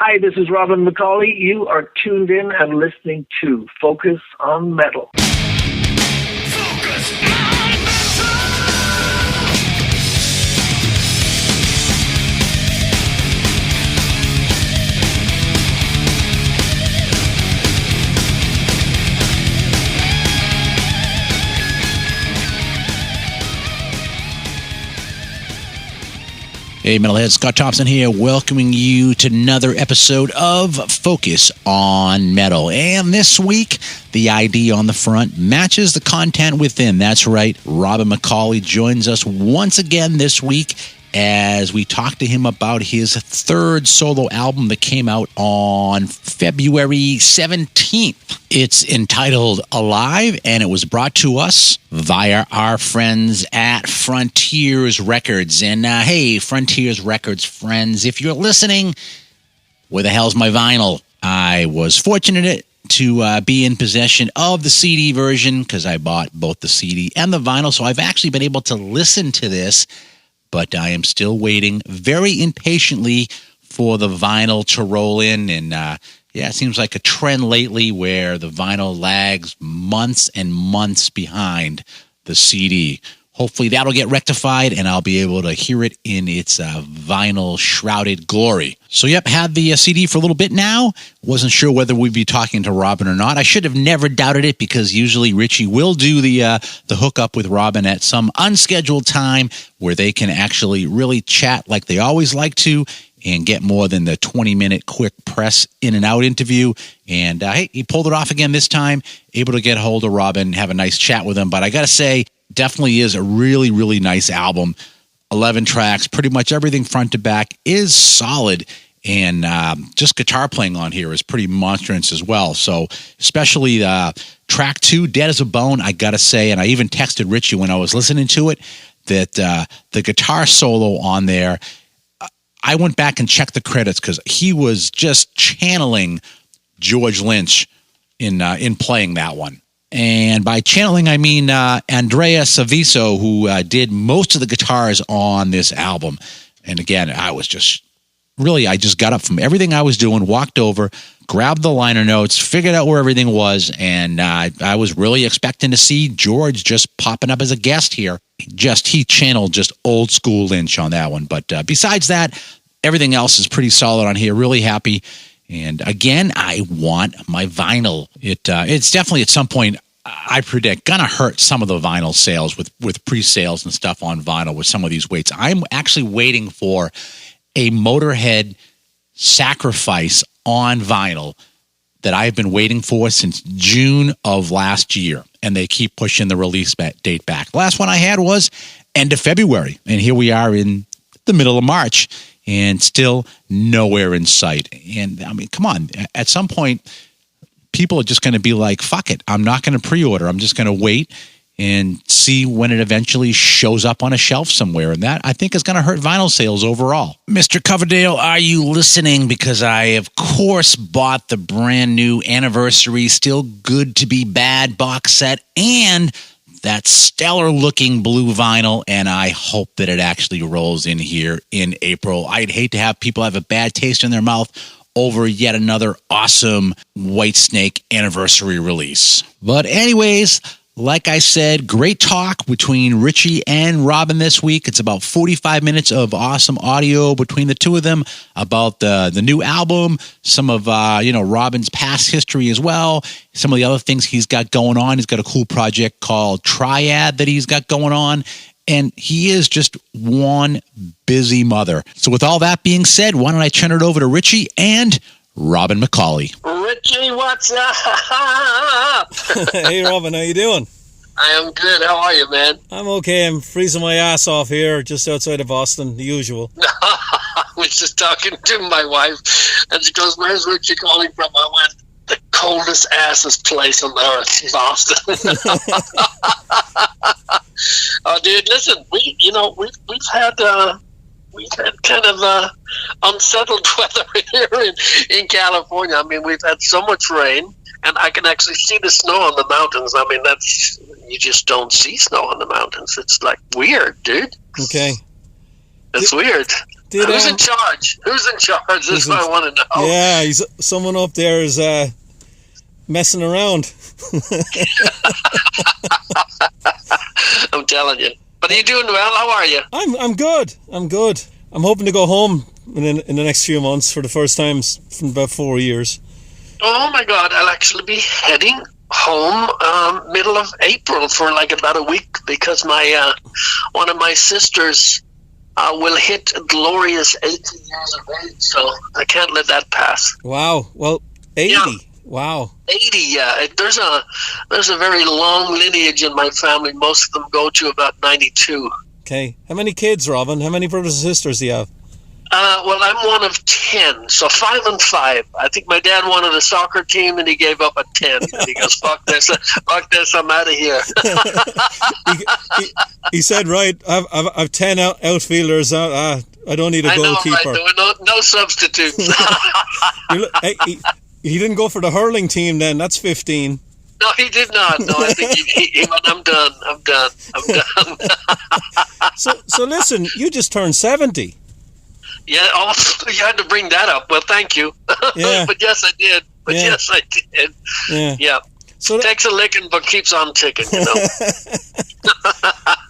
Hi, this is Robin McAuley. You are tuned in and listening to Focus on Metal. Focus on metal. Hey, Metalheads, Scott Thompson here, welcoming you to another episode of Focus on Metal. And this week, the ID on the front matches the content within. That's right, Robin McAuley joins us once again this week as we talk to him about his third solo album that came out on February 17th. It's entitled Alive, and it was brought to us via our friends at Frontiers Records. And hey, Frontiers Records friends, if you're listening, where the hell's my vinyl? I was fortunate to be in possession of the CD version because I bought both the CD and the vinyl, so I've actually been able to listen to this, but I am still waiting very impatiently for the vinyl to roll in. And yeah, it seems like a trend lately where the vinyl lags months and months behind the CD. Hopefully that'll get rectified and I'll be able to hear it in its vinyl-shrouded glory. So yep, had the CD for a little bit now. Wasn't sure whether we'd be talking to Robin or not. I should have never doubted it because usually Richie will do the hookup with Robin at some unscheduled time where they can actually really chat like they always like to and get more than the 20-minute quick press in and out interview. And hey, he pulled it off again this time, able to get a hold of Robin, have a nice chat with him. But I got to say, definitely is a really, really nice album. 11 tracks, pretty much everything front to back is solid. And just guitar playing on here is pretty monstrous as well. So especially track 2, Dead as a Bone, I got to say, and I even texted Richie when I was listening to it, that the guitar solo on there, I went back and checked the credits because he was just channeling George Lynch in playing that one. And by channeling, I mean Andrea Saviso, who did most of the guitars on this album. And again, I just got up from everything I was doing, walked over, grabbed the liner notes, figured out where everything was, and I was really expecting to see George just popping up as a guest here. He channeled just old school Lynch on that one. But besides that, everything else is pretty solid on here. Really happy. And again, I want my vinyl. It's definitely at some point, I predict, gonna hurt some of the vinyl sales with pre-sales and stuff on vinyl with some of these weights. I'm actually waiting for a Motorhead Sacrifice on vinyl that I've been waiting for since June of last year, and they keep pushing the release date back. The last one I had was end of February, and here we are in the middle of March, and still nowhere in sight. And I mean, come on, at some point, people are just going to be like, fuck it, I'm not going to pre-order. I'm just going to wait and see when it eventually shows up on a shelf somewhere. And that, I think, is going to hurt vinyl sales overall. Mr. Coverdale, are you listening? Because I, of course, bought the brand new Anniversary Still Good to Be Bad box set and that stellar-looking blue vinyl, and I hope that it actually rolls in here in April. I'd hate to have people have a bad taste in their mouth over yet another awesome Whitesnake anniversary release. But anyways, like I said, great talk between Richie and Robin this week. It's about 45 minutes of awesome audio between the two of them about the new album, some of Robin's past history as well, some of the other things he's got going on. He's got a cool project called Triad that he's got going on, and he is just one busy mother. So with all that being said, why don't I turn it over to Richie and Robin McAuley. Richie, what's up? Hey, Robin, how you doing? I am good. How are you, man? I'm okay. I'm freezing my ass off here just outside of Boston, the usual. I was just talking to my wife, and she goes, "Where's Richie calling from?" I went, "The coldest assest place on earth, Boston." Oh, dude, listen, we've had kind of unsettled weather here in California. I mean, we've had so much rain, and I can actually see the snow on the mountains. I mean, you just don't see snow on the mountains. It's like weird, dude. Okay. It's weird. Who's in charge? Who's in charge? This is what I want to know. Yeah, someone up there is messing around. I'm telling you. But are you doing well? How are you? I'm good. I'm hoping to go home in the next few months for the first time from about 4 years. Oh my God! I'll actually be heading home middle of April for like about a week because my one of my sisters will hit a glorious 80 years of age, so I can't let that pass. Wow. Well, 80. Yeah. Wow. 80, yeah. There's a very long lineage in my family. Most of them go to about 92. Okay. How many kids, Robin? How many brothers and sisters do you have? Well, I'm one of 10, so 5 and 5. I think my dad wanted a soccer team, and he gave up at 10. And he goes, "Fuck this, I'm out of here." he said, "Right, I've 10 outfielders. I don't need a goalkeeper. Right? No substitutes." He didn't go for the hurling team then. That's 15. No, he did not. No, I think he went, I'm done. So listen, you just turned 70. Yeah, you had to bring that up. Well, thank you. Yeah. But yes, I did. Yeah. So it takes a licking, but keeps on ticking, you know.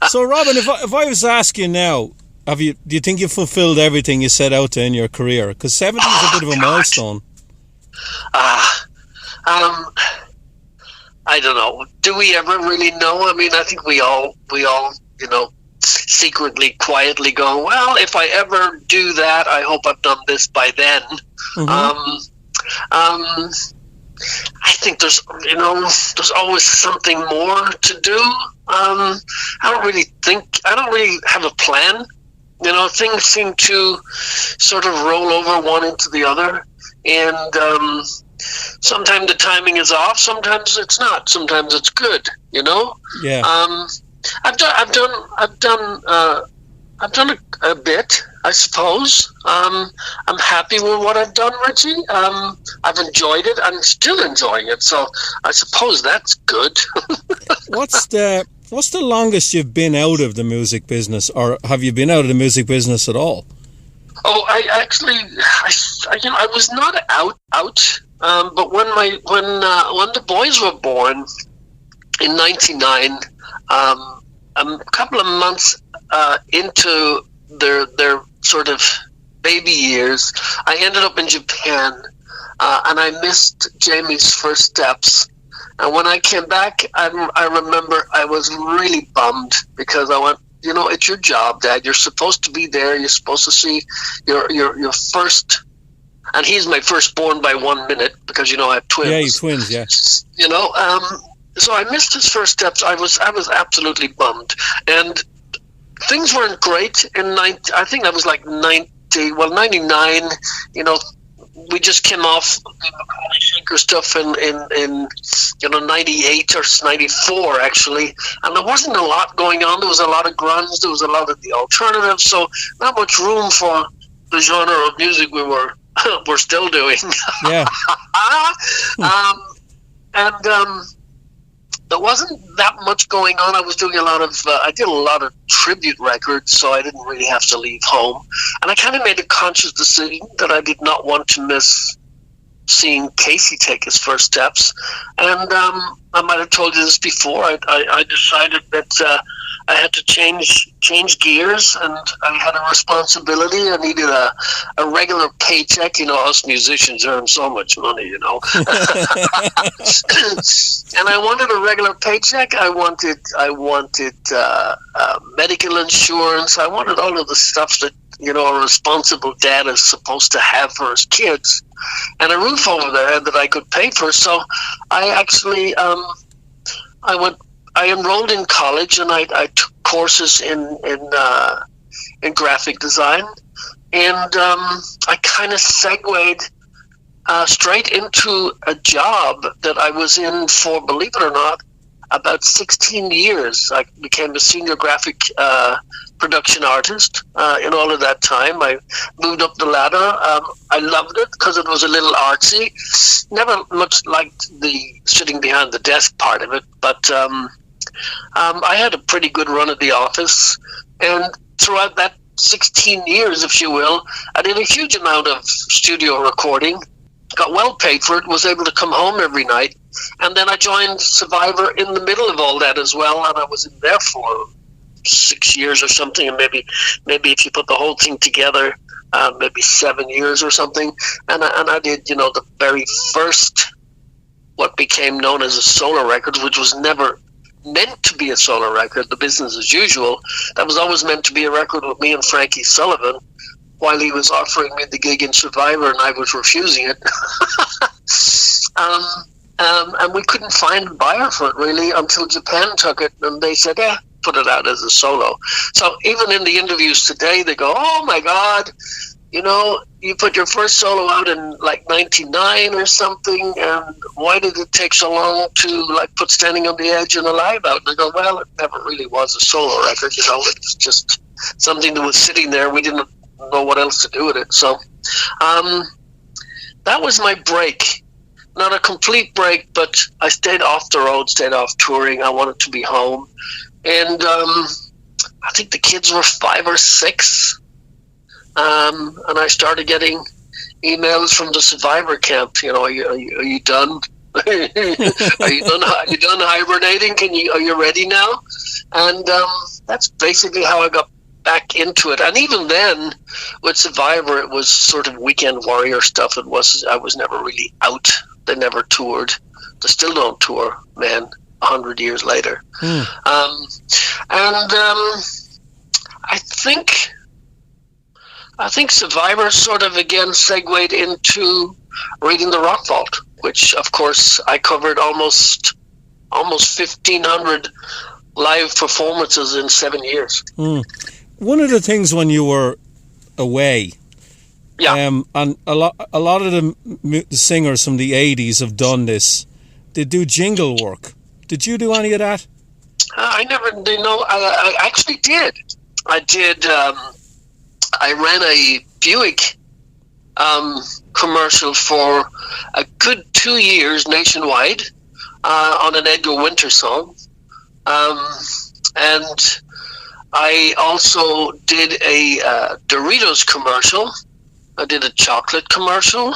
So, Robin, if I was to ask you now, do you think you've fulfilled everything you set out to in your career? Because 70 is a bit of a milestone. I don't know. Do we ever really know? I mean, I think we all, you know, secretly, quietly go, well, if I ever do that, I hope I've done this by then. Mm-hmm. I think there's always something more to do. I don't really have a plan. You know, things seem to sort of roll over one into the other. And sometimes the timing is off. Sometimes it's not. Sometimes it's good. You know. Yeah. I've done a bit, I suppose. I'm happy with what I've done, Richie. I've enjoyed it. I'm still enjoying it. So I suppose that's good. What's the longest you've been out of the music business, or have you been out of the music business at all? Oh, I was not out. But when the boys were born in '99, a couple of months into their sort of baby years, I ended up in Japan, and I missed Jamie's first steps. And when I came back, I remember I was really bummed because I went, you know, it's your job, Dad. You're supposed to be there. You're supposed to see your first. And he's my firstborn by 1 minute because, you know, I have twins. Yeah, you twins, yeah. You know, so I missed his first steps. I was absolutely bummed. And things weren't great I think that was like 99, you know. We just came off the McAuley Shaker stuff in 98 or 94 actually, and there wasn't a lot going on. There was a lot of grunge, there was a lot of the alternatives, so not much room for the genre of music we're still doing. Yeah. There wasn't that much going on. I was doing I did a lot of tribute records, so I didn't really have to leave home. And I kind of made a conscious decision that I did not want to miss seeing Casey take his first steps. And I might have told you this before. I decided that I had to change gears, and I had a responsibility. I needed a regular paycheck. You know, us musicians earn so much money, you know. And I wanted a regular paycheck. I wanted medical insurance. I wanted all of the stuff that, you know, a responsible dad is supposed to have for his kids, and a roof over their head that I could pay for. So I actually I enrolled in college, and I took courses in graphic design, and I kind of segued straight into a job that I was in for, believe it or not, about 16 years. I became a senior graphic production artist in all of that time. I moved up the ladder. I loved it because it was a little artsy. Never much liked the sitting behind the desk part of it, but I had a pretty good run at the office. And throughout that 16 years, if you will, I did a huge amount of studio recording, got well paid for it, was able to come home every night, and then I joined Survivor in the middle of all that as well, and I was in there for 6 years or something, and maybe if you put the whole thing together, maybe 7 years or something, and I did, the very first, what became known as a solo record, which was never meant to be a solo record, the business as usual. That was always meant to be a record with me and Frankie Sullivan, while he was offering me the gig in Survivor and I was refusing it. And we couldn't find a buyer for it really until Japan took it, and they said, yeah, put it out as a solo. So even in the interviews today, they go, oh my God, you put your first solo out in like 99 or something, and why did it take so long to like put Standing on the Edge and Alive out? And I go, well, it never really was a solo record, it was just something that was sitting there. We didn't know what else to do with it. So that was my break. Not a complete break, but I stayed off the road, stayed off touring. I wanted to be home. And I think the kids were 5 or 6. And I started getting emails from the Survivor camp. Are you done? Are you done hibernating? Are you ready now? And that's basically how I got back into it. And even then, with Survivor, it was sort of weekend warrior stuff. I was never really out. They never toured. They still don't tour, man. 100 years later. I think Survivor sort of again segued into Reading the Rock Vault, which of course I covered almost 1,500 live performances in 7 years. One of the things when you were away, and a lot of the singers from the 80s have done this. They do jingle work. Did you do any of that? I never did. I actually did. I did. I ran a Buick commercial for a good 2 years nationwide on an Edgar Winter song. And I also did a Doritos commercial. I did a chocolate commercial.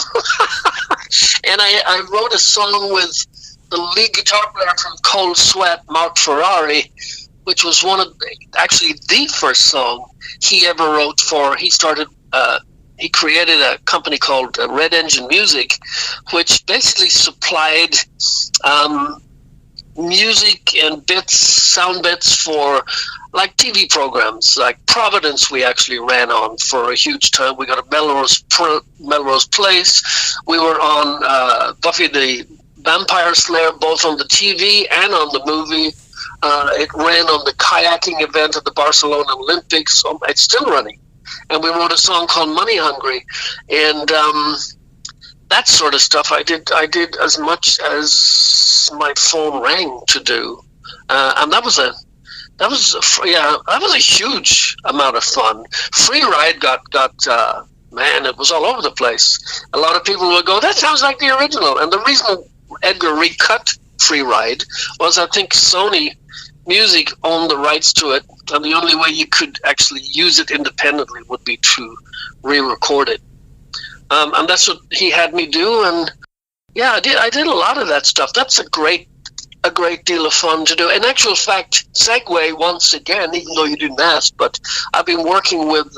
And I wrote a song with the lead guitar player from Cold Sweat, Mark Ferrari, which was actually the first song he ever wrote for. He created a company called Red Engine Music, which basically supplied music and sound bits for like TV programs, like Providence. We actually ran on for a huge time. We got a Melrose Place. We were on Buffy the Vampire Slayer, both on the TV and on the movie. It ran on the kayaking event at the Barcelona Olympics. It's still running. And we wrote a song called Money Hungry. And that sort of stuff I did as much as my phone rang to do. And that was a huge amount of fun. Free Ride got man, it was all over the place. A lot of people would go, that sounds like the original. And the reason Edgar recut Free Ride was I think Sony Music owned the rights to it, and the only way you could actually use it independently would be to re-record it. And that's what he had me do, and yeah, I did a lot of that stuff. That's a great deal of fun to do. In actual fact, segue once again, even though you didn't ask, but I've been working with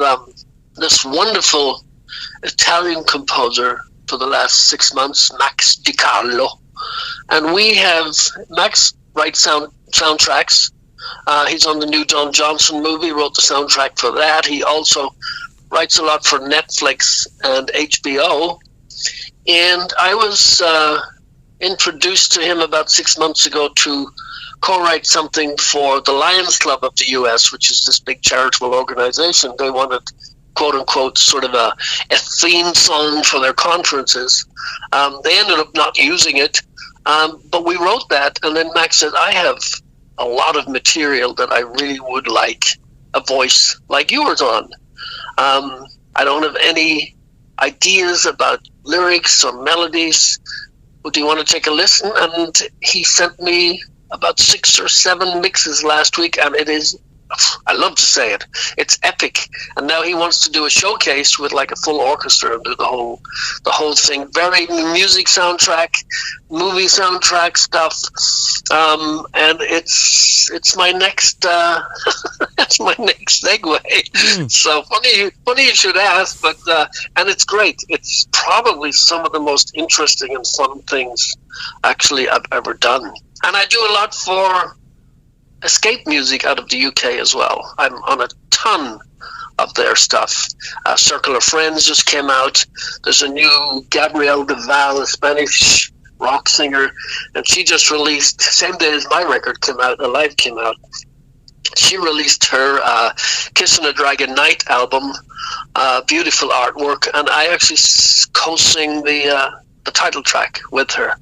this wonderful Italian composer for the last 6 months, Max Di Carlo. And Max writes soundtracks. He's on the new Don Johnson movie, wrote the soundtrack for that. He also writes a lot for Netflix and HBO. And I was introduced to him about 6 months ago to co-write something for the Lions Club of the U.S., which is this big charitable organization. They wanted, quote-unquote, sort of a theme song for their conferences. They ended up not using it, but we wrote that, and then Max said, I have a lot of material that I really would like a voice like yours on. I don't have any ideas about lyrics or melodies. Do you want to take a listen? And he sent me about 6 or 7 mixes last week, and it is I love to say it. It's epic. And now he wants to do a showcase with like a full orchestra and do the whole thing. Very music soundtrack, movie soundtrack stuff. And it's my next that's my next segue. So funny you should ask, but and it's great. It's probably some of the most interesting and fun things actually I've ever done. And I do a lot for escape music out of the UK as well. I'm on a ton of their stuff. Circle of Friends just came out. There's a new Gabrielle Deval, a Spanish rock singer, and she just released, same day as my record came out, Alive came out, she released her Kissing a Dragon Night album. Beautiful artwork, and I actually co-sing the title track with her.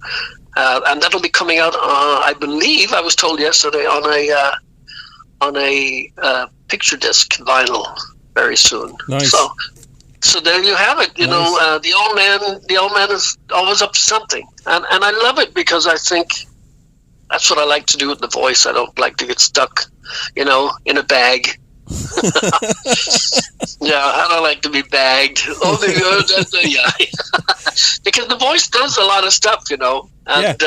And that'll be coming out, I believe, I was told yesterday, on a picture disc vinyl very soon. Nice. So there you have it. You know, the old man is always up to something, and I love it because I think that's what I like to do with the voice. I don't like to get stuck, in a bag. Yeah, I don't like to be bagged. Yeah. Because the voice does a lot of stuff, and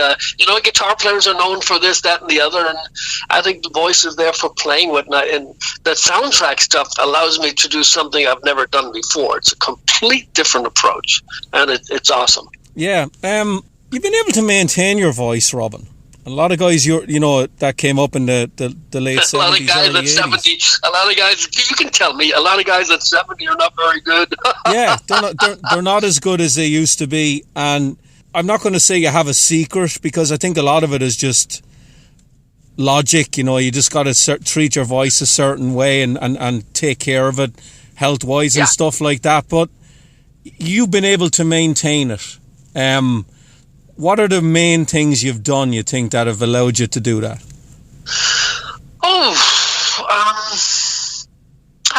guitar players are known for this, that, and the other, and I think the voice is there for playing with it. And the soundtrack stuff allows me to do something I've never done before. It's a complete different approach, and it's awesome. Yeah, you've been able to maintain your voice, Robin. A lot of guys, that came up in the late 70s, a lot of guys early at 80s. 70, a lot of guys, you can tell me, a lot of guys at 70 are not very good. Yeah, they're not as good as they used to be. And I'm not going to say you have a secret, because I think a lot of it is just logic. You just got to treat your voice a certain way and take care of it health-wise and stuff like that. But you've been able to maintain it. What are the main things you've done, you think, that have allowed you to do that? I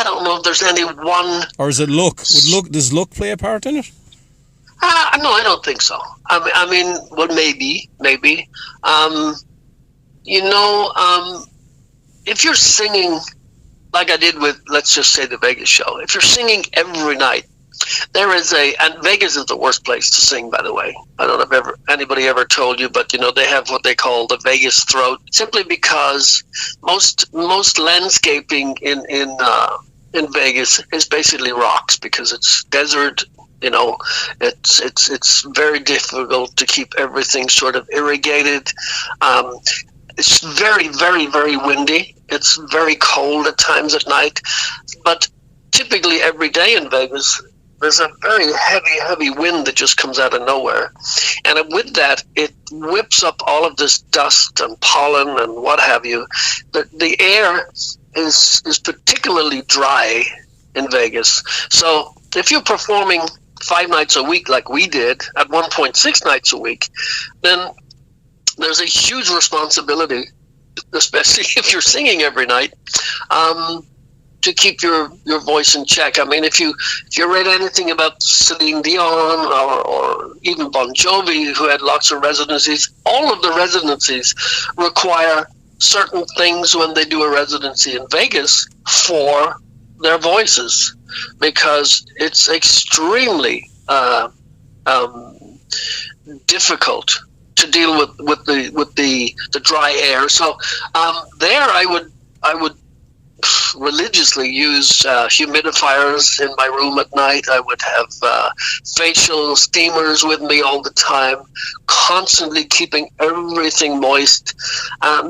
don't know if there's any one. Or is it luck? Does luck play a part in it? No, I don't think so. I mean, well, maybe. If you're singing like I did with, let's just say, the Vegas show, if you're singing every night, and Vegas is the worst place to sing, by the way. I don't know if anybody ever told you, but they have what they call the Vegas throat, simply because most landscaping in Vegas is basically rocks, because it's desert. It's very difficult to keep everything sort of irrigated. It's very, very, very windy. It's very cold at times at night, but typically every day in Vegas, there's a very heavy wind that just comes out of nowhere. And with that, it whips up all of this dust and pollen and what have you. The air is particularly dry in Vegas. So if you're performing 5 nights a week like we did, at 1.6 nights a week, then there's a huge responsibility, especially if you're singing every night, to keep your voice in check. I mean, if you read anything about Celine Dion or even Bon Jovi, who had lots of residencies, all of the residencies require certain things when they do a residency in Vegas for their voices, because it's extremely difficult to deal with the dry air. So there I would religiously use humidifiers in my room at night. I would have facial steamers with me all the time, constantly keeping everything moist.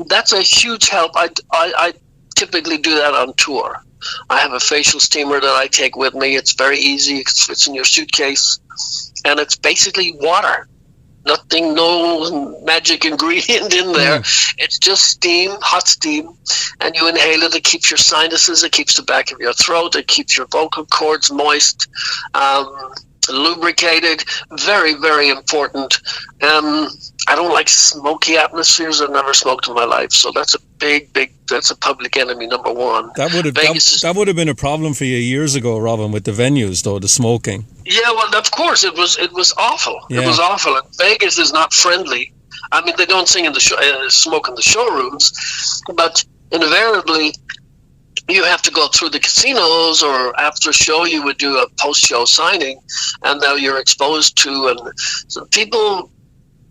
That's a huge help. I typically do that on tour. I have a facial steamer that I take with me. It's very easy. It fits in your suitcase, and it's basically water. Nothing, no magic ingredient in there. It's just steam, hot steam, and you inhale it. It keeps your sinuses, it keeps the back of your throat, it keeps your vocal cords moist, lubricated. Very, very important. I don't like smoky atmospheres. I've never smoked in my life, so that's a that's a public enemy number one. That would have been a problem for you years ago, Robin, with the venues, though, the smoking. Yeah, well, of course, it was awful. Yeah. It was awful. And Vegas is not friendly. I mean, they don't sing in the smoke in the showrooms, but invariably, you have to go through the casinos, or after a show you would do a post-show signing, and now you're exposed to, and so people,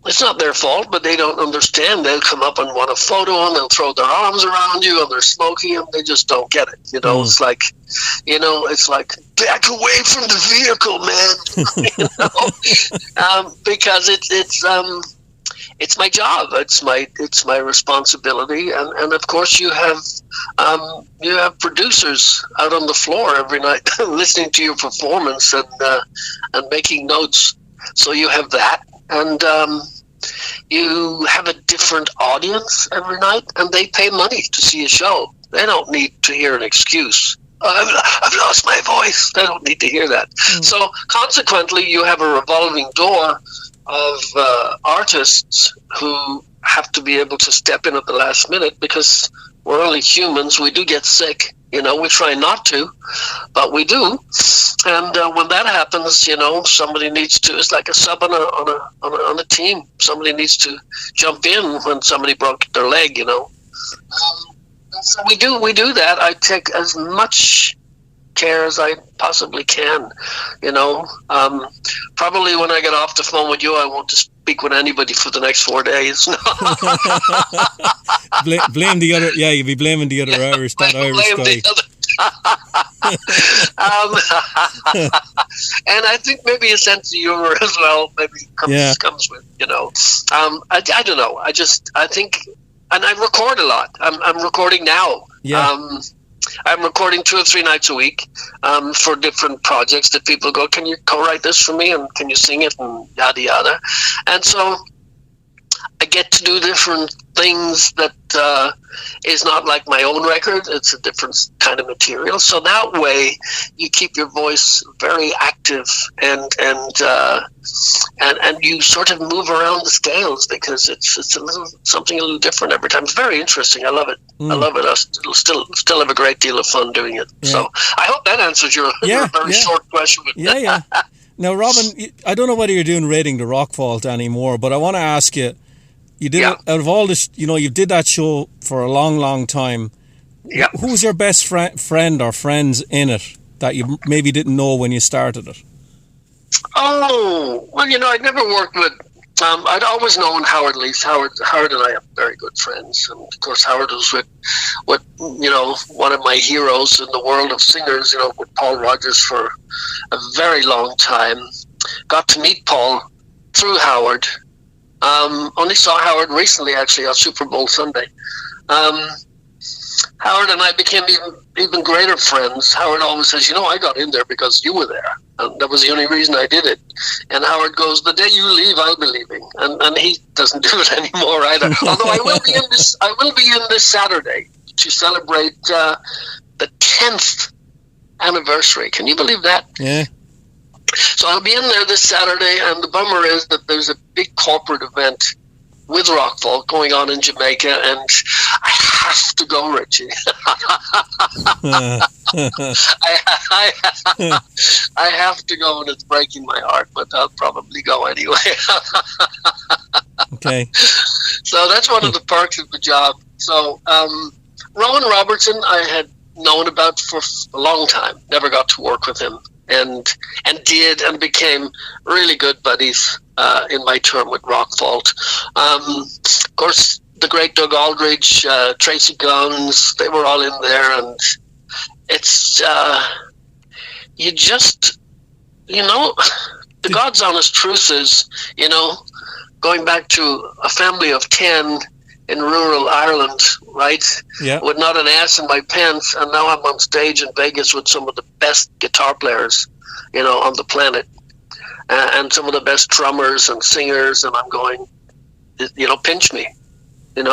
it's not their fault, but they don't understand. They'll come up and want a photo, and they'll throw their arms around you, and they're smoky, and they just don't get it. It's like, it's like, back away from the vehicle, man. Because it's my job. It's my responsibility, and of course you have producers out on the floor every night listening to your performance and making notes. So you have that, and you have a different audience every night, and they pay money to see a show. They don't need to hear an excuse. I've lost my voice. They don't need to hear that. So consequently, you have a revolving door of artists who have to be able to step in at the last minute, because we're only humans. We do get sick. We try not to, but we do. And when that happens, somebody needs to. It's like a sub on a team. Somebody needs to jump in when somebody broke their leg. So we do that. I take as much care as I possibly can. Probably when I get off the phone with you, I won't speak with anybody for the next 4 days. Blame the other. Yeah, you'll be blaming the other Irish. That Irish guy. And I think maybe a sense of humor as well maybe comes with. I don't know. I think, and I record a lot. I'm recording now. Yeah. I'm recording 2 or 3 nights a week for different projects that people go, can you co-write this for me, and can you sing it, and yada yada. And so I get to do different things that is not like my own record. It's a different kind of material. So that way you keep your voice very active, and you sort of move around the scales, because it's something a little different every time. It's very interesting. I love it. I love it. I still have a great deal of fun doing it. Yeah. So I hope that answers your very short question. Yeah. Now, Robin, I don't know whether you're doing Raiding the Rock Vault anymore, but I want to ask you, you did out of all this, you did that show for a long, long time. Yeah. Who's your best friend or friends in it that you maybe didn't know when you started it? Oh, well, I'd never worked with. I'd always known Howard Leese. Howard and I are very good friends, and of course Howard was with one of my heroes in the world of singers. With Paul Rodgers for a very long time. Got to meet Paul through Howard. Only saw Howard recently, actually, on Super Bowl Sunday. Howard and I became even greater friends. Howard always says, I got in there because you were there. And that was the only reason I did it. And Howard goes, the day you leave, I'll be leaving. And he doesn't do it anymore either. Although I will be in this Saturday to celebrate the 10th anniversary. Can you believe that? Yeah. So I'll be in there this Saturday, and the bummer is that there's a big corporate event with Rock Vault going on in Jamaica, and I have to go, Richie. I have to go, and it's breaking my heart, but I'll probably go anyway. Okay. So that's one of the perks of the job. So Rowan Robertson I had known about for a long time, never got to work with him, and became really good buddies in my term with Rock Vault. Of course, the great Doug Aldridge, Tracy Guns, they were all in there, and it's you just the God's honest truth is, going back to a family of 10 in rural Ireland, right? Yeah. With not an ass in my pants, and now I'm on stage in Vegas with some of the best guitar players, on the planet, and some of the best drummers and singers, and I'm going, pinch me, and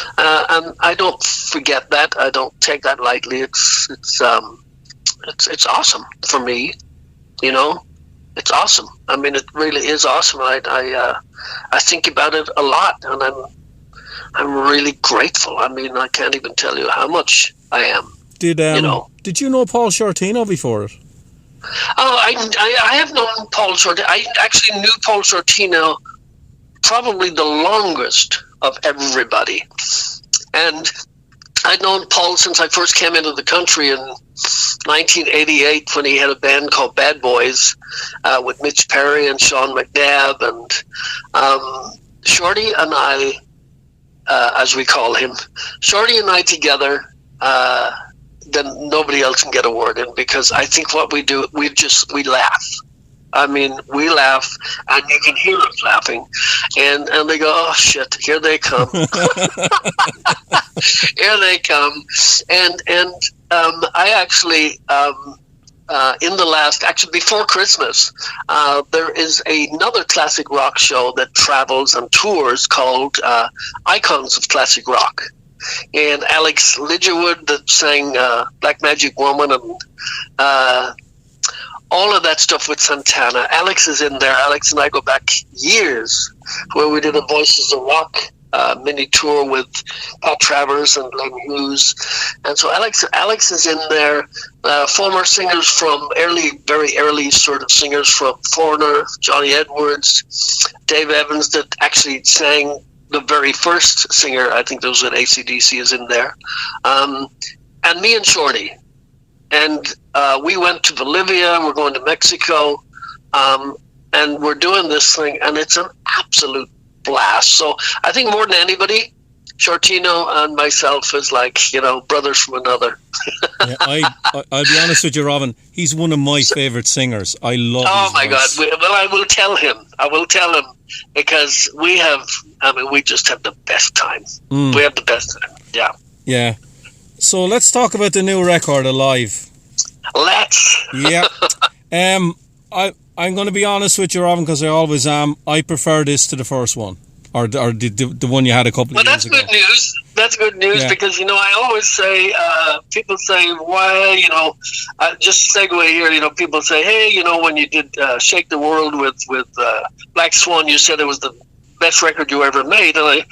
I don't forget that. I don't take that lightly. It's awesome for me, It's awesome. I mean, it really is awesome. I think about it a lot, and I'm really grateful. I mean, I can't even tell you how much I am. Did you know Paul Shortino before it? Oh, I have known Paul Shortino. I actually knew Paul Shortino probably the longest of everybody. And I'd known Paul since I first came into the country in 1988 when he had a band called Bad Boys with Mitch Perry and Sean McNabb. And Shorty and I, as we call him, Shorty and I together, then nobody else can get a word in, because I think what we do, we laugh. I mean, we laugh, and you can hear us laughing, and they go, "Oh shit, here they come, here they come," and I actually in the last, actually before Christmas, there is another classic rock show that travels and tours called Icons of Classic Rock. And Alex Lidgerwood, that sang Black Magic Woman and all of that stuff with Santana. Alex is in there. Alex and I go back years, where we did a Voices of Rock mini tour with Pat Travers and Glenn Hughes. And so Alex is in there. Former singers from very early sort of singers from Foreigner, Johnny Edwards, Dave Evans, that actually sang the very first singer, I think that was at AC/DC, is in there. And me and Shorty. And we went to Bolivia, we're going to Mexico, and we're doing this thing, and it's an absolute blast. So I think more than anybody, Shortino and myself is like, brothers from another. Yeah, I'll be honest with you, Robin. He's one of my favourite singers. I love his Oh my voice. God! Well, I will tell him because we just have the best time. We have the best time. Yeah. Yeah. So let's talk about the new record, Alive. Let's. Yeah. I'm going to be honest with you, Robin, because I always am. I prefer this to the first one, or the one you had a couple of years ago. Well, that's good news. That's good news, because I always say, people say, why, just segue here. People say, hey, when you did Shake the World with Black Swan, you said it was the best record you ever made. And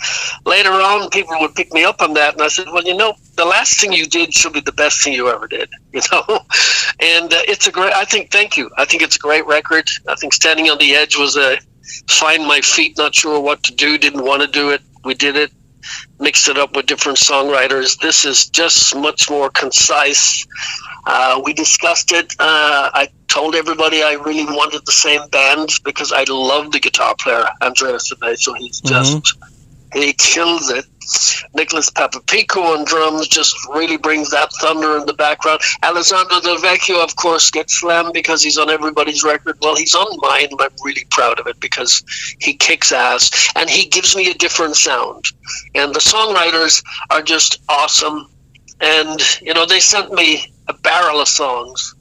later on, people would pick me up on that, and I said, well, the last thing you did should be the best thing you ever did. And it's a great. Thank you. I think it's a great record. I think Standing on the Edge was a find my feet, not sure what to do, didn't want to do it. We did it, mixed it up with different songwriters. This is just much more concise. We discussed it. I told everybody I really wanted the same band because I love the guitar player, Andreas Sine, so he's just, he kills it. Nicholas Papapico on drums just really brings that thunder in the background. Alessandro Del Vecchio, of course, gets slammed because he's on everybody's record. Well, he's on mine, and I'm really proud of it because he kicks ass, and he gives me a different sound. And the songwriters are just awesome. And, they sent me a barrel of songs.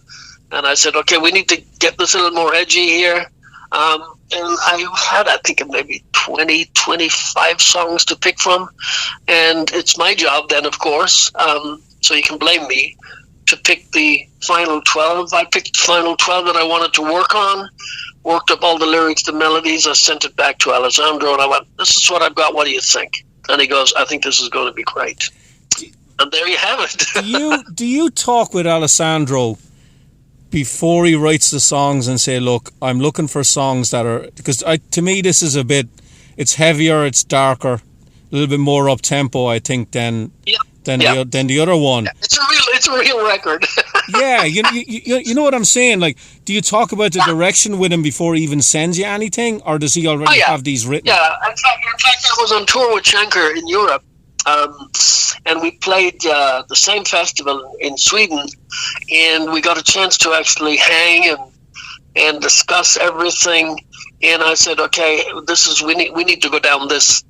And I said, okay, we need to get this a little more edgy here. And I had, I think, maybe 20, 25 songs to pick from. And it's my job then, of course, so you can blame me, to pick the final 12. I picked the final 12 that I wanted to work on, worked up all the lyrics, the melodies. I sent it back to Alessandro, and I went, this is what I've got. What do you think? And he goes, I think this is going to be great. And there you have it. Do you talk with Alessandro before he writes the songs and say, look, I'm looking for songs that are, because to me this is it's heavier, it's darker, a little bit more up tempo, I think, than the other one. Yeah, it's a real record. Yeah, you know what I'm saying? Like, do you talk about the direction with him before he even sends you anything, or does he already have these written? Yeah, in fact, I was on tour with Shankar in Europe. And we played the same festival in Sweden, and we got a chance to actually hang and discuss everything. And I said, okay, we need to go down this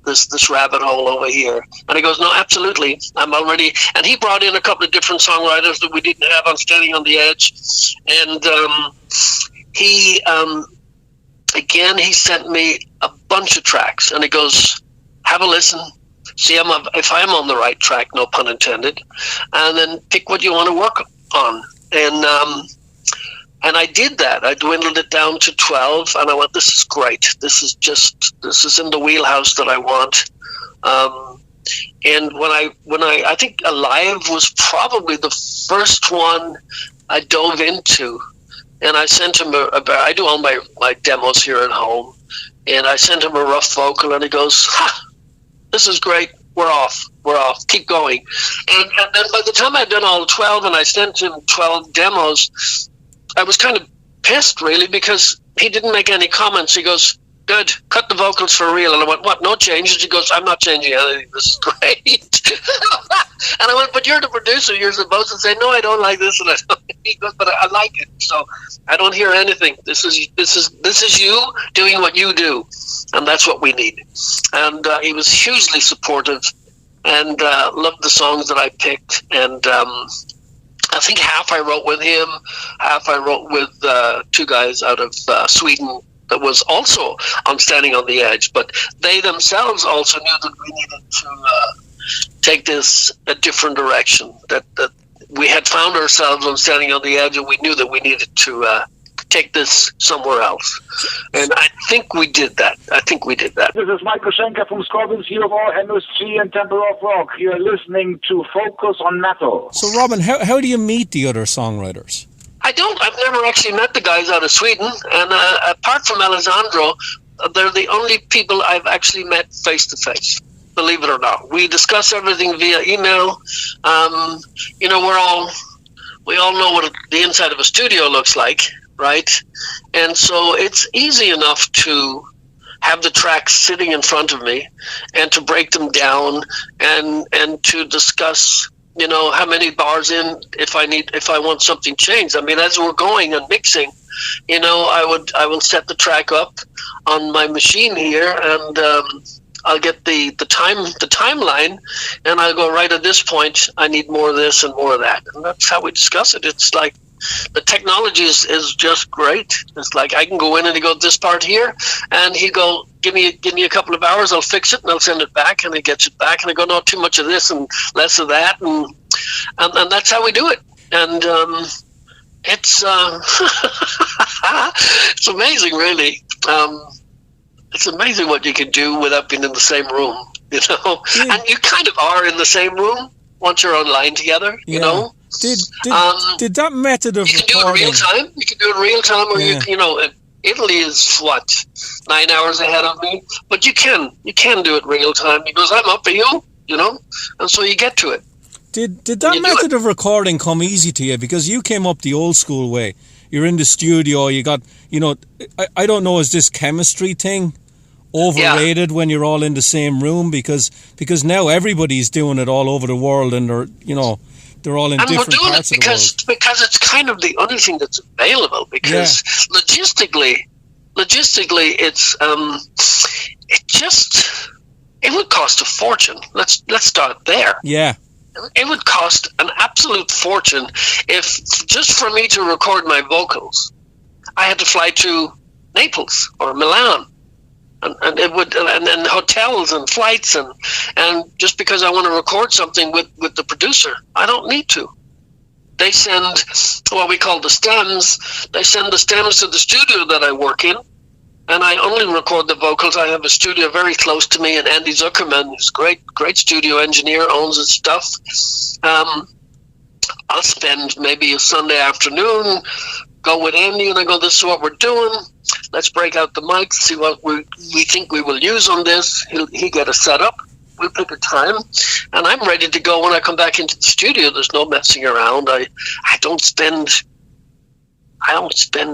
rabbit hole over here. And he goes, no, absolutely, I'm already. And he brought in a couple of different songwriters that we didn't have on Standing on the Edge, and he sent me a bunch of tracks, and he goes, have a listen. See if I'm on the right track, no pun intended, and then pick what you want to work on. And I did that. I dwindled it down to 12, and I went, this is great. This is in the wheelhouse that I want. And when I think Alive was probably the first one I dove into, and I sent him I do all my demos here at home, and I sent him a rough vocal, and he goes, this is great. we're off. Keep going. And then by the time I'd done all 12 and I sent him 12 demos, I was kind of pissed, really, because he didn't make any comments. He goes, good, cut the vocals for real. And I went, what, no changes? He goes, I'm not changing anything. This is great. And I went, but you're the producer. You're supposed to say, no, I don't like this. And I don't. He goes, but I like it. So I don't hear anything. This is you doing what you do. And that's what we need. And he was hugely supportive and loved the songs that I picked. And I think half I wrote with him, half I wrote with two guys out of Sweden that was also on Standing on the Edge. But they themselves also knew that we needed to take this a different direction, that we had found ourselves on Standing on the Edge, and we knew that we needed to take this somewhere else. And I think we did that. This is Michael Schenker from Scorpions, Hero, MSG, and Temple of Rock. You're listening to Focus on Metal. So, Robin, how do you meet the other songwriters? I've never actually met the guys out of Sweden. And apart from Alessandro, they're the only people I've actually met face-to-face. Believe it or not. We discuss everything via email. We all know what the inside of a studio looks like, right? And so it's easy enough to have the tracks sitting in front of me and to break them down and to discuss, how many bars in if I want something changed. I mean, as we're going and mixing, I will set the track up on my machine here, and I'll get the timeline, and I'll go, right at this point I need more of this and more of that, and that's how we discuss it. It's like the technology is just great. It's like I can go in and he go, this part here, and he go, give me a couple of hours, I'll fix it and I'll send it back, and he gets it back, and I go, no, too much of this and less of that, and that's how we do it. And it's it's amazing, really. It's amazing what you can do without being in the same room, Yeah. And you kind of are in the same room once you're online together, Yeah. Did that method of you can do it recording... real time. You can do it real time, or Italy is 9 hours ahead of me, but you can do it real time because I'm up for you, and so you get to it. Did that method of recording come easy to you? Because you came up the old school way. You're in the studio, you got, I don't know, is this chemistry thing overrated when you're all in the same room? Because now everybody's doing it all over the world, and they're all in different parts of the world. Because it's kind of the only thing that's available, because logistically it's it would cost a fortune. Let's start there. Yeah. It would cost an absolute fortune if, just for me to record my vocals, I had to fly to Naples or Milan, and it would, and hotels and flights, and just because I want to record something with the producer, I don't need to. They send what we call the stems. They send the stems to the studio that I work in, and I only record the vocals. I have a studio very close to me, and Andy Zuckerman, who's a great studio engineer, owns his stuff. I'll spend maybe a Sunday afternoon, go with Andy, and I go, this is what we're doing. Let's break out the mics, see what we think we will use on this. He'll get us set up. We'll pick a time, and I'm ready to go when I come back into the studio. There's no messing around. I don't spend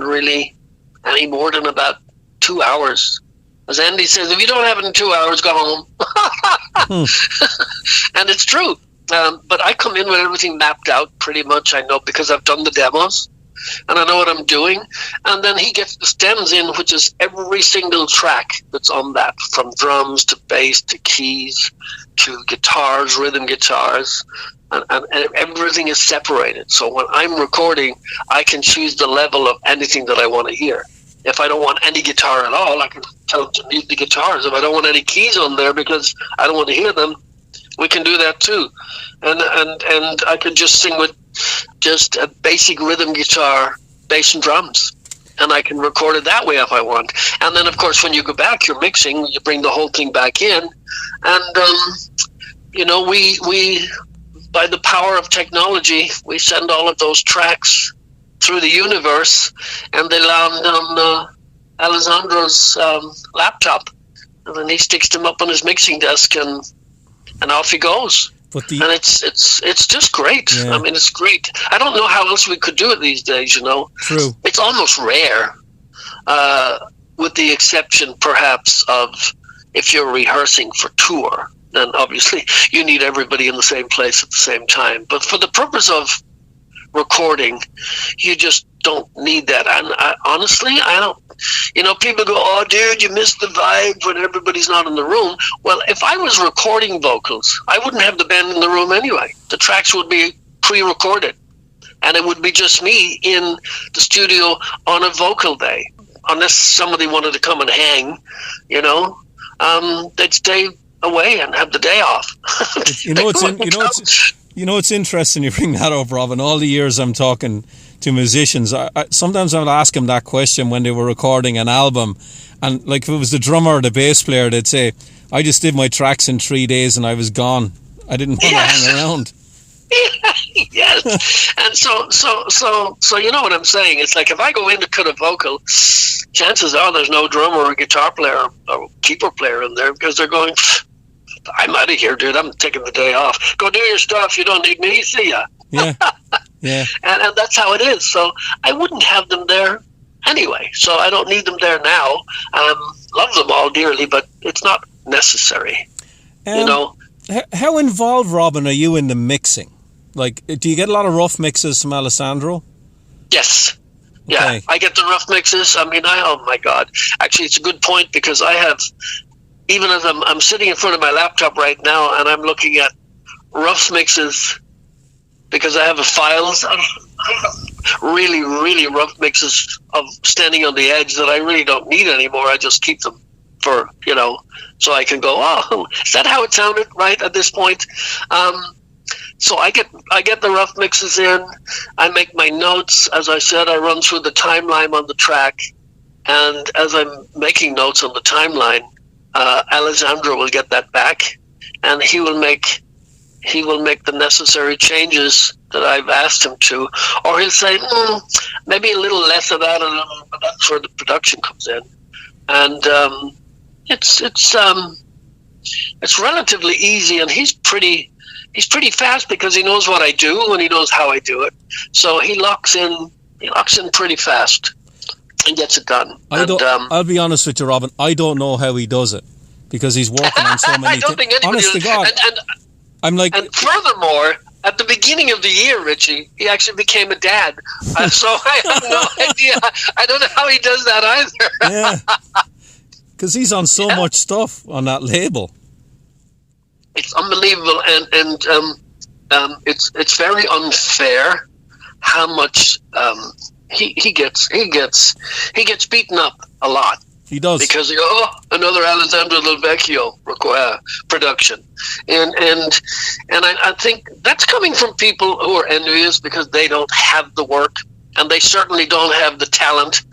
really any more than about 2 hours. As Andy says, if you don't have it in 2 hours, go home. And it's true. But I come in with everything mapped out pretty much. I know because I've done the demos and I know what I'm doing. And then he gets the stems in, which is every single track that's on that, from drums to bass to keys to guitars, rhythm guitars. And everything is separated. So when I'm recording, I can choose the level of anything that I want to hear. If I don't want any guitar at all, I can tell them to mute the guitars. If I don't want any keys on there because I don't want to hear them, we can do that too. And I can just sing with just a basic rhythm guitar, bass and drums. And I can record it that way if I want. And then, of course, when you go back, you're mixing, you bring the whole thing back in. And, we by the power of technology, we send all of those tracks through the universe, and they land on Alessandro's laptop, and then he sticks them up on his mixing desk, and and off he goes. And it's just great. Yeah. I mean, it's great. I don't know how else we could do it these days, you know. True. It's almost rare, with the exception perhaps of if you're rehearsing for tour, then obviously you need everybody in the same place at the same time. But for the purpose of recording, you just don't need that. And honestly, I don't. You know, people go, "Oh, dude, you missed the vibe when everybody's not in the room." Well, if I was recording vocals, I wouldn't have the band in the room anyway. The tracks would be pre-recorded, and it would be just me in the studio on a vocal day. Unless somebody wanted to come and hang, you know, they'd stay away and have the day off. It's interesting you bring that up, Robin. All the years I'm talking to musicians, sometimes I'll ask them that question when they were recording an album, and like if it was the drummer or the bass player, they'd say, "I just did my tracks in 3 days and I was gone. I didn't want to hang around." Yes, and so you know what I'm saying. It's like if I go in to cut a vocal, chances are there's no drummer or guitar player or keyboard player in there because they're going, "I'm out of here, dude. I'm taking the day off. Go do your stuff. You don't need me. See ya." Yeah. Yeah. And that's how it is. So I wouldn't have them there anyway. So I don't need them there now. Love them all dearly, but it's not necessary. You know. How involved, Robin, are you in the mixing? Like, do you get a lot of rough mixes from Alessandro? Yes. Yeah, Okay. I get the rough mixes. I mean, oh my God. Actually, it's a good point because I have, even as I'm sitting in front of my laptop right now and I'm looking at rough mixes because I have files. I have really, really rough mixes of Standing on the Edge that I really don't need anymore. I just keep them for, you know, so I can go, "Oh, is that how it sounded right at this point?" So I get the rough mixes in. I make my notes. As I said, I run through the timeline on the track, and as I'm making notes on the timeline, Alessandro will get that back, and he will make the necessary changes that I've asked him to, or he'll say, maybe a little less of that, but that's where the production comes in, and it's relatively easy, and he's pretty fast because he knows what I do and he knows how I do it. So he locks in pretty fast and gets it done. I'll be honest with you, Robin. I don't know how he does it because he's working on so many I don't think anybody Honest to God. I'm like, and furthermore, at the beginning of the year, Richie, he actually became a dad. So I have no idea. I don't know how he does that either. yeah, because he's on so much stuff on that label. It's unbelievable, and it's very unfair how much he gets beaten up a lot. He does, because another Alessandro Del Vecchio production, and I think that's coming from people who are envious because they don't have the work and they certainly don't have the talent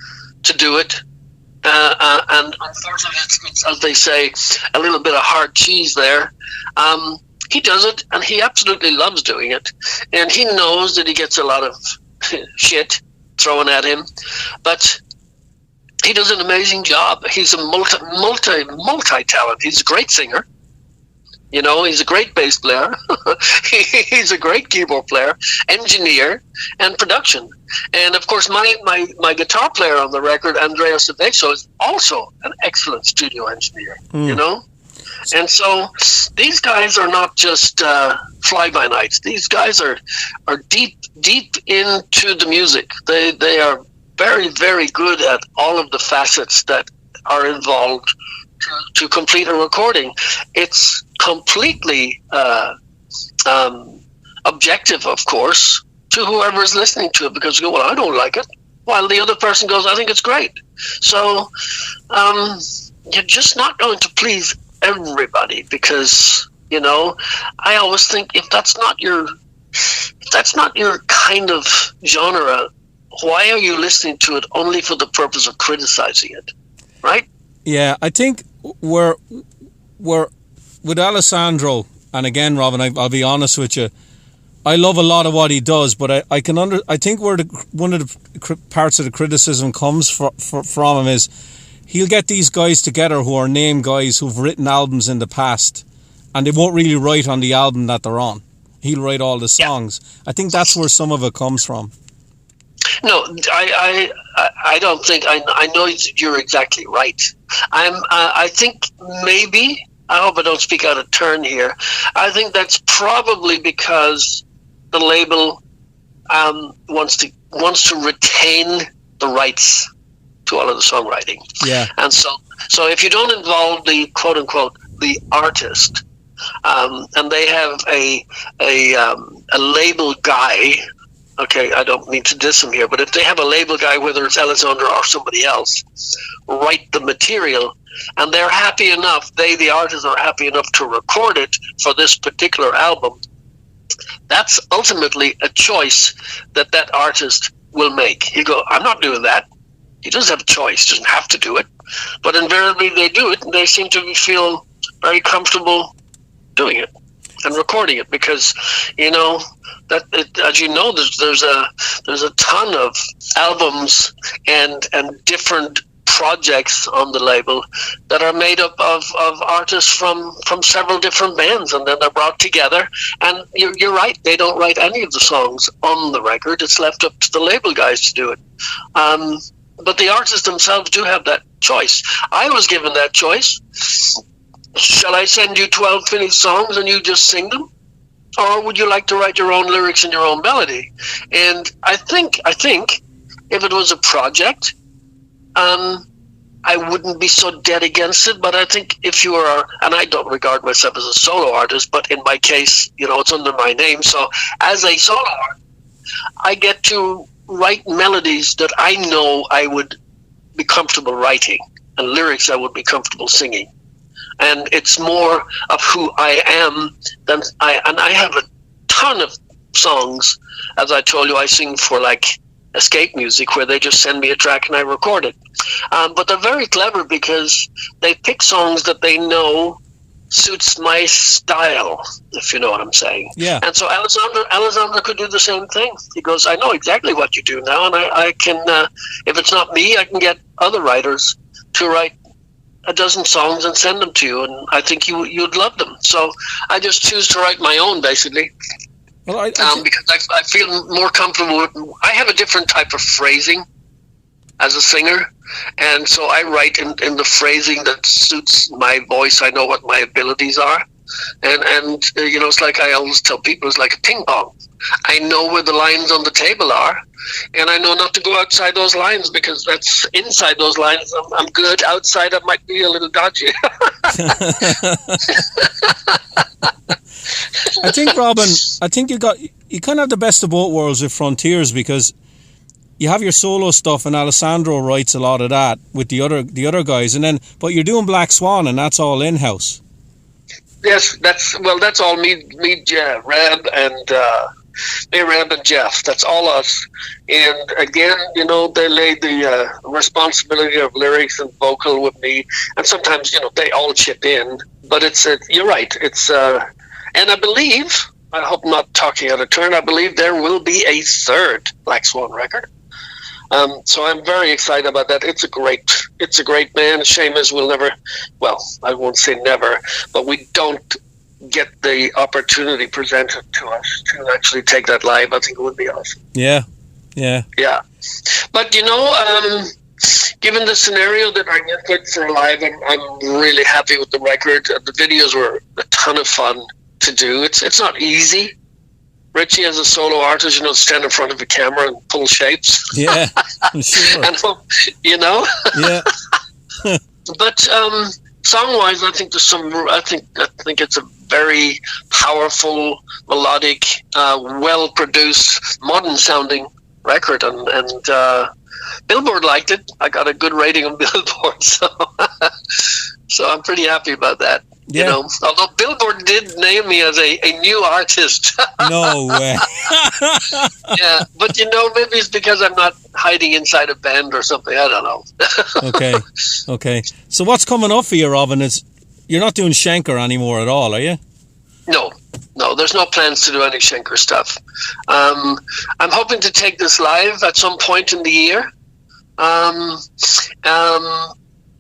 to do it. And unfortunately, it's, as they say, a little bit of hard cheese there. He does it, and he absolutely loves doing it. And he knows that he gets a lot of shit thrown at him, but he does an amazing job. He's a multi-talent. He's a great singer. You know, he's a great bass player. He's a great keyboard player, engineer, and production. And of course, my guitar player on the record, Andrea Ceveso, is also an excellent studio engineer. You know, and so these guys are not just fly-by-nights. These guys are deep into the music. They are very, very good at all of the facets that are involved to complete a recording. It's completely objective, of course, to whoever is listening to it, because you go, "Well, I don't like it," while the other person goes, "I think it's great." So you're just not going to please everybody, because, you know, I always think if that's not your kind of genre, why are you listening to it only for the purpose of criticizing it, right? Yeah, I think we're with Alessandro, and again, Robin, I'll be honest with you, I love a lot of what he does, but I think where one of the parts of the criticism comes from him is he'll get these guys together who are name guys who've written albums in the past, and they won't really write on the album that they're on. He'll write all the songs. I think that's where some of it comes from. No, I don't think I know you're exactly right. I think maybe, I hope I don't speak out of turn here. I think that's probably because the label wants to retain the rights to all of the songwriting. Yeah. And so if you don't involve the quote unquote the artist, and they have a label guy. Okay, I don't mean to diss him here, but if they have a label guy, whether it's Alessandro or somebody else, write the material, and they're happy enough, the artists are happy enough to record it for this particular album, that's ultimately a choice that artist will make. He'll go, I'm not doing that. He doesn't have a choice, doesn't have to do it. But invariably they do it, and they seem to feel very comfortable doing it and recording it, because that as you know, there's a ton of albums and different projects on the label that are made up of artists from several different bands, and then they're brought together. And you're right, they don't write any of the songs on the record. It's left up to the label guys to do it. But the artists themselves do have that choice. I was given that choice. Shall I send you 12 finished songs and you just sing them? Or would you like to write your own lyrics and your own melody? And I think if it was a project, I wouldn't be so dead against it. But I think if you are, and I don't regard myself as a solo artist, but in my case, it's under my name. So as a solo artist, I get to write melodies that I know I would be comfortable writing, and lyrics I would be comfortable singing. And it's more of who I am than I have a ton of songs. As I told you, I sing for like escape music, where they just send me a track and I record it. But they're very clever, because they pick songs that they know suits my style, if you know what I'm saying. Yeah. And so Alessandro could do the same thing. He goes, I know exactly what you do now, and I can, if it's not me, I can get other writers to write a dozen songs and send them to you, and I think you'd love them. So I just choose to write my own, basically. Well, because I feel more comfortable with, I have a different type of phrasing as a singer, and so I write in the phrasing that suits my voice. I know what my abilities are, and it's like I always tell people, it's like a ping pong. I know where the lines on the table are, and I know not to go outside those lines, because that's inside those lines I'm good. Outside I might be a little dodgy. I think, Robin, you kind of have the best of both worlds with Frontiers, because you have your solo stuff, and Alessandro writes a lot of that with the other guys, and then but you're doing Black Swan, and that's all in house. Yes, that's all me, Reb and Jeff. That's all us. And again, they lay the responsibility of lyrics and vocal with me, and sometimes they all chip in. But you're right. It's and I believe, I hope I'm not talking out of turn, I believe there will be a third Black Swan record. So I'm very excited about that. It's a great band. Shame is we'll never, well, I won't say never, but we don't get the opportunity presented to us to actually take that live. I think it would be awesome. Yeah. But given the scenario that I worked with for live, I'm really happy with the record. The videos were a ton of fun to do. It's not easy. Richie, as a solo artist, stand in front of a camera and pull shapes. Yeah, I'm sure. And, Yeah. But song-wise, I think there's some. I think it's a very powerful, melodic, well-produced, modern-sounding record, and Billboard liked it. I got a good rating on Billboard, so I'm pretty happy about that. Yeah. Although Billboard did name me as a new artist. No way. Yeah, but maybe it's because I'm not hiding inside a band or something. I don't know. Okay. So what's coming up for you, Robin? You're not doing Schenker anymore at all, are you? No, there's no plans to do any Schenker stuff. I'm hoping to take this live at some point in the year.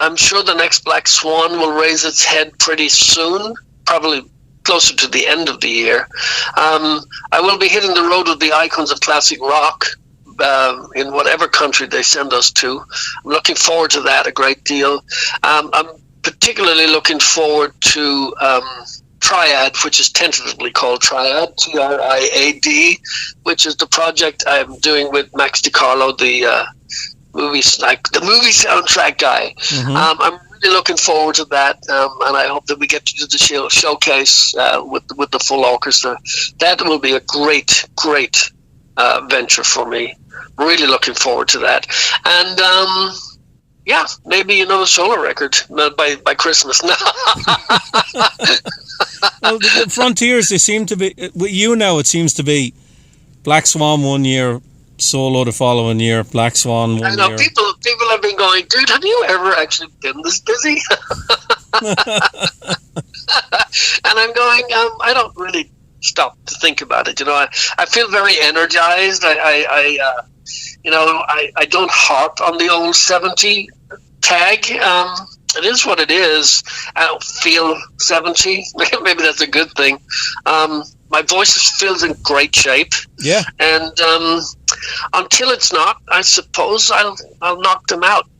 I'm sure the next Black Swan will raise its head pretty soon, probably closer to the end of the year. I will be hitting the road with the Icons of Classic Rock in whatever country they send us to. I'm looking forward to that a great deal. I'm particularly looking forward to Triad, which is tentatively called Triad, Triad, which is the project I'm doing with Max DiCarlo, the movie soundtrack guy. Mm-hmm. I'm really looking forward to that, and I hope that we get to do the showcase with the full orchestra. That will be a great venture for me. Really looking forward to that, and maybe another solo record by Christmas. Well, the frontiers, they seem to be with you now. It seems to be Black Swan one year, solo the following year, Black Swan one year. People have been going, dude, have you ever actually been this busy? And I'm going, I don't really stop to think about it. I feel very energized. I don't harp on the old 70 tag. It is what it is. I don't feel 70. Maybe that's a good thing. My voice feels in great shape. Yeah. And until it's not, I suppose I'll knock them out.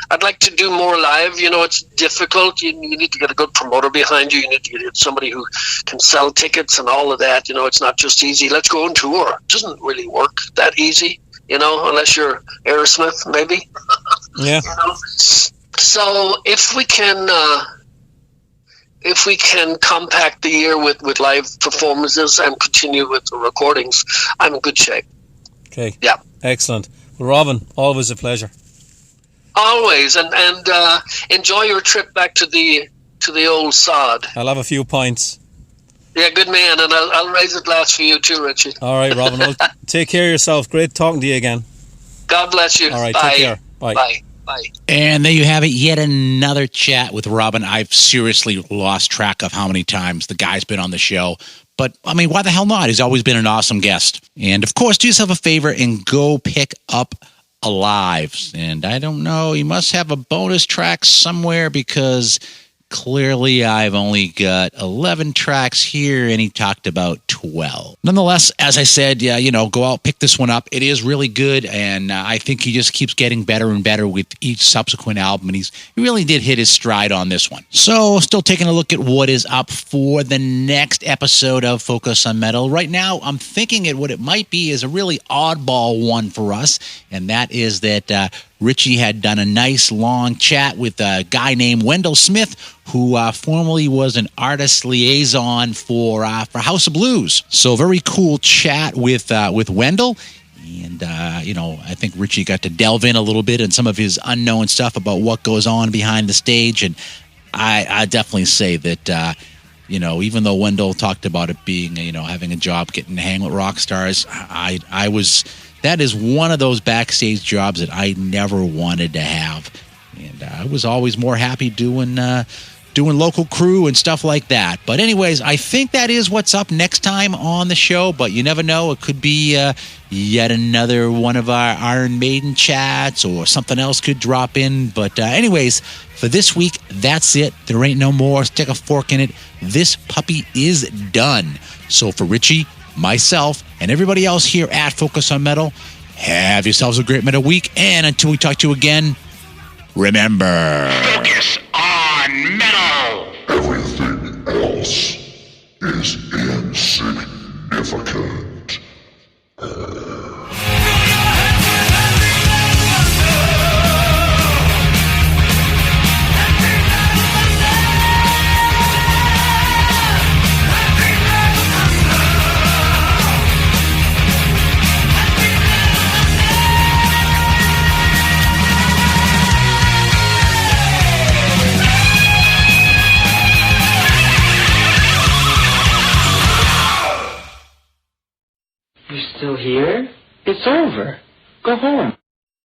I'd like to do more live. It's difficult. You need to get a good promoter behind you. You need to get somebody who can sell tickets and all of that. It's not just easy. Let's go on tour. It doesn't really work that easy. Unless you're Aerosmith, maybe. Yeah. So if we can compact the year with live performances and continue with the recordings, I'm in good shape. Okay. Yeah. Excellent. Well, Robin, always a pleasure. Always, and enjoy your trip back to the old sod. I'll have a few pints. Yeah, good man, and I'll raise a glass for you too, Richie. All right, Robin. Well, take care of yourself. Great talking to you again. God bless you. All right, bye. Take care. Bye. Bye. Bye. And there you have it, yet another chat with Robin. I've seriously lost track of how many times the guy's been on the show. But, I mean, why the hell not? He's always been an awesome guest. And, of course, do yourself a favor and go pick up Alive. And I don't know, he must have a bonus track somewhere because clearly I've only got 11 tracks here, and he talked about 12. Nonetheless, as I said, go out, pick this one up. It is really good, and I think he just keeps getting better and better with each subsequent album, and he really did hit his stride on this one. So, still taking a look at what is up for the next episode of Focus on Metal. Right now, I'm thinking what it might be is a really oddball one for us, and that is that Richie had done a nice long chat with a guy named Wendell Smith, who formerly was an artist liaison for House of Blues. So very cool chat with Wendell. And, I think Richie got to delve in a little bit in some of his unknown stuff about what goes on behind the stage. And I definitely say that, even though Wendell talked about it being, having a job, getting to hang with rock stars, that is one of those backstage jobs that I never wanted to have. And I was always more happy doing local crew and stuff like that. But anyways, I think that is what's up next time on the show. But you never know. It could be yet another one of our Iron Maiden chats, or something else could drop in. But anyways, for this week, that's it. There ain't no more. Stick a fork in it. This puppy is done. So for Richie, myself, and everybody else here at Focus on Metal, have yourselves a great metal week. And until we talk to you again, remember, Focus on Metal. Everything else is insignificant. You're still here? It's over. Go home.